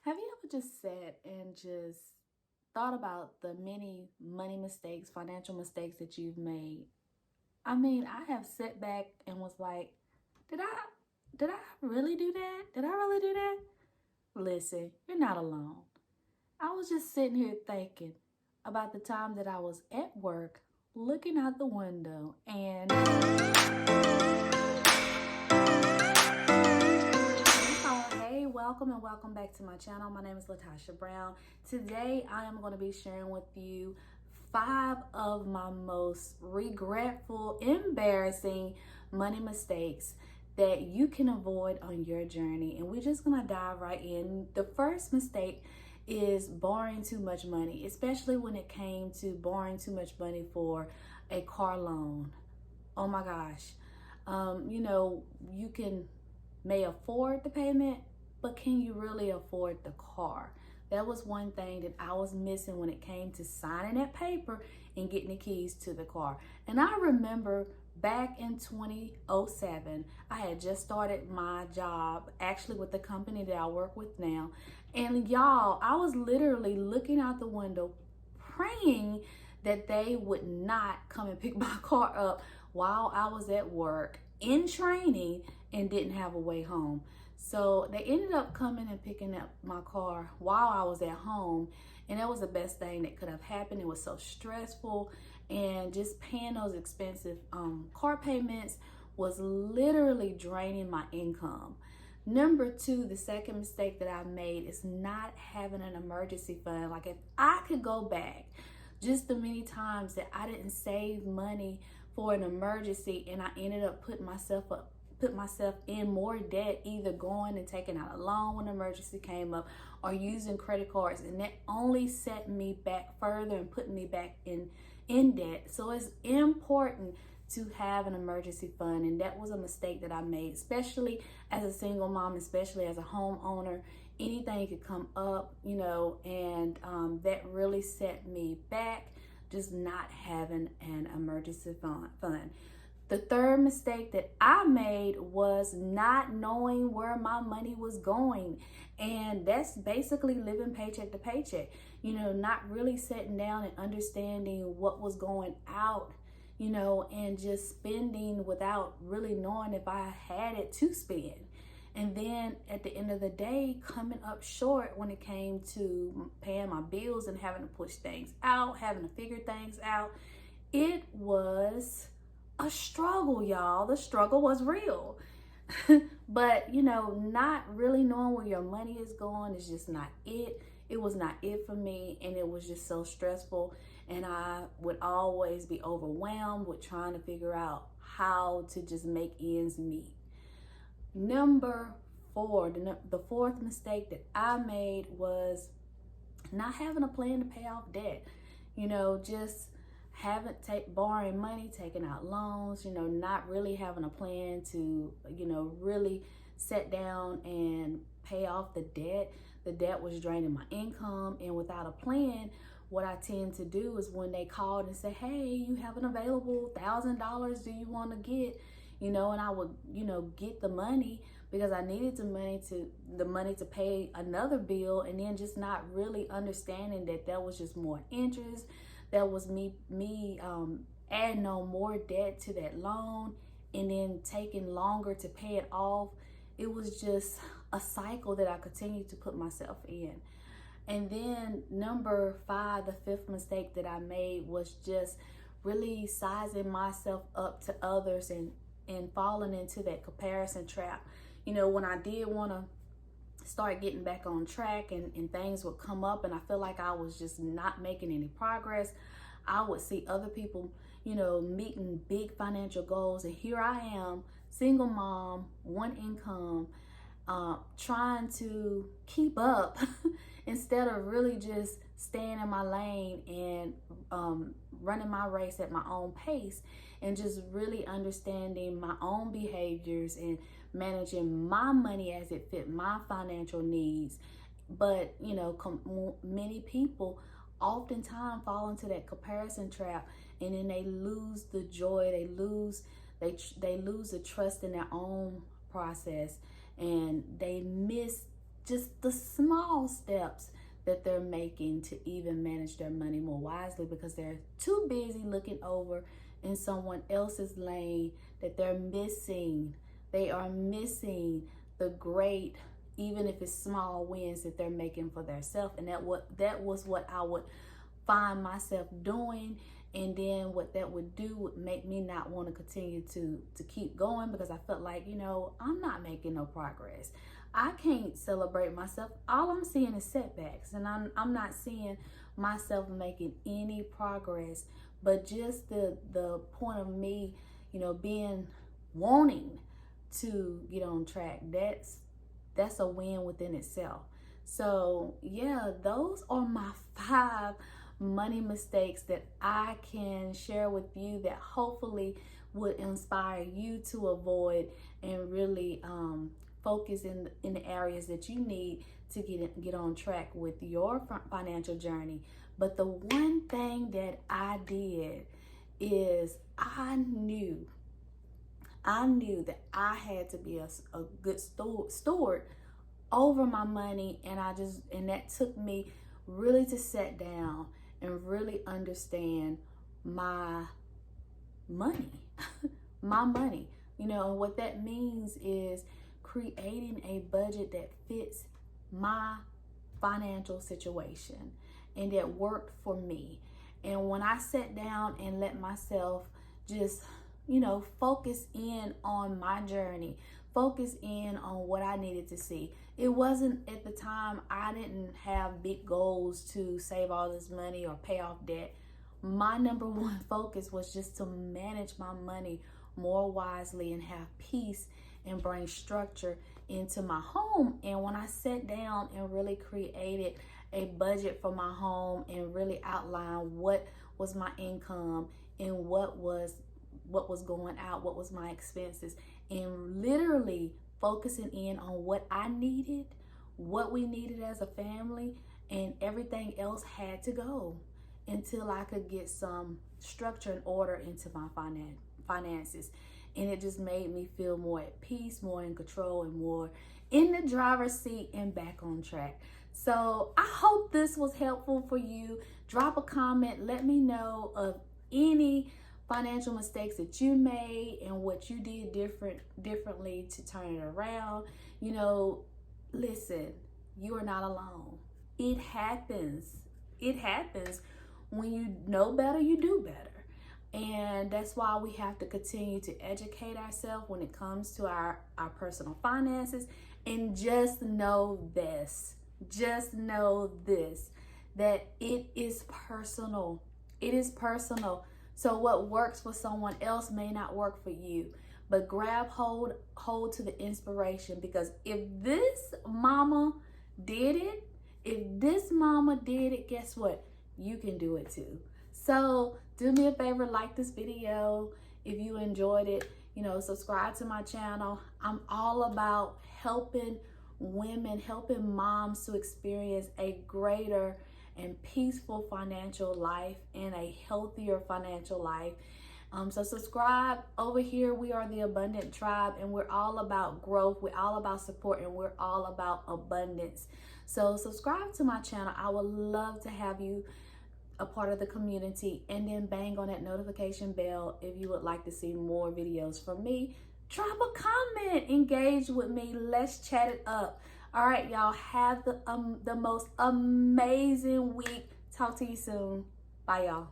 Have you ever just sat and just thought about the many money mistakes, financial mistakes that you've made? I mean, I have sat back and was like, did I did I really do that? Did I really do that? Listen, you're not alone. I was just sitting here thinking about the time that I was at work looking out the window and hey, welcome and welcome back to my channel. My name is Latasha Brown. Today I am going to be sharing with you 5 of my most regretful, embarrassing money mistakes that you can avoid on your journey. And we're just going to dive right in. The first mistake is borrowing too much money, especially when it came to borrowing too much money for a car loan. Oh my gosh. You may afford the payment, but can you really afford the car? That was one thing that I was missing when it came to signing that paper and getting the keys to the car. And I remember back in 2007, I had just started my job, actually with the company that I work with now. And y'all, I was literally looking out the window praying that they would not come and pick my car up while I was at work in training and didn't have a way home. So they ended up coming and picking up my car while I was at home, and that was the best thing that could have happened. It was so stressful, and just paying those expensive car payments was literally draining my income. Number 2, the second mistake that I made is not having an emergency fund. Like, if I could go back just the many times that I didn't save money for an emergency and I ended up put myself in more debt, either going and taking out a loan when an emergency came up or using credit cards, and that only set me back further and put me back in debt. So it's important to have an emergency fund, and that was a mistake that I made, especially as a single mom, especially as a homeowner. Anything could come up, and that really set me back, just not having an emergency fund. The third mistake that I made was not knowing where my money was going. And that's basically living paycheck to paycheck, not really sitting down and understanding what was going out, and just spending without really knowing if I had it to spend. And then at the end of the day, coming up short when it came to paying my bills and having to push things out, having to figure things out. It was a struggle, y'all. The struggle was real. But, not really knowing where your money is going is just not it. It was not it for me, and it was just so stressful. And I would always be overwhelmed with trying to figure out how to just make ends meet. Number 4, the fourth mistake that I made was not having a plan to pay off debt. Just borrowing money, taking out loans, not really having a plan to, really sit down and pay off the debt. The debt was draining my income, and without a plan, what I tend to do is when they called and said, hey, you have an available $1,000, do you want to get, and I would, get the money because I needed the money to pay another bill, and then just not really understanding that was just more interest. That was me adding on more debt to that loan and then taking longer to pay it off. It was just a cycle that I continued to put myself in. And then number 5, the fifth mistake that I made was just really sizing myself up to others and falling into that comparison trap. When I did want to start getting back on track and things would come up and I feel like I was just not making any progress, I would see other people, meeting big financial goals. And here I am, single mom, one income, trying to keep up instead of really just staying in my lane and running my race at my own pace, and just really understanding my own behaviors and managing my money as it fit my financial needs. But many people oftentimes fall into that comparison trap, and then they lose the joy, they lose the trust in their own process, and they miss just the small steps that they're making to even manage their money more wisely, because they're too busy looking over in someone else's lane that they're missing. They are missing the great, even if it's small, wins that they're making for themselves. And that was what I would find myself doing. And then what that would do would make me not want to continue to keep going, because I felt like, I'm not making no progress. I can't celebrate myself. All I'm seeing is setbacks, and I'm not seeing myself making any progress. But just the point of me, wanting to get on track, that's a win within itself. So yeah, those are my 5 money mistakes that I can share with you that hopefully would inspire you to avoid and really focus in the areas that you need to get on track with your financial journey. But the one thing that I did is I knew that I had to be a good steward over my money, and that took me really to sit down and really understand my money. My money. And what that means is creating a budget that fits my financial situation and that worked for me. And when I sat down and let myself just, focus in on my journey, focus in on what I needed to see. It wasn't, at the time, I didn't have big goals to save all this money or pay off debt. My number one focus was just to manage my money more wisely and have peace and bring structure into my home. And when I sat down and really created a budget for my home and really outlined what was my income and what was going out, what was my expenses, and literally focusing in on what I needed, what we needed as a family, and everything else had to go until I could get some structure and order into my finances. And it just made me feel more at peace, more in control, and more in the driver's seat and back on track. So I hope this was helpful for you. Drop a comment. Let me know of any financial mistakes that you made and what you did differently to turn it around. Listen, you are not alone. It happens. It happens. When you know better, you do better. And that's why we have to continue to educate ourselves when it comes to our personal finances. And just know this, that it is personal. It is personal. So what works for someone else may not work for you. But grab hold to the inspiration, because if this mama did it, guess what? You can do it too. So do me a favor, like this video if you enjoyed it. Subscribe to my channel. I'm all about helping women, helping moms to experience a greater and peaceful financial life and a healthier financial life. So subscribe over here. We are the Abundant Tribe, and we're all about growth. We're all about support, and we're all about abundance. So subscribe to my channel. I would love to have you a part of the community, and then bang on that notification bell if you would like to see more videos from me. Drop a comment, engage with me. Let's chat it up. All right, y'all, have the most amazing week. Talk to you soon. Bye, y'all.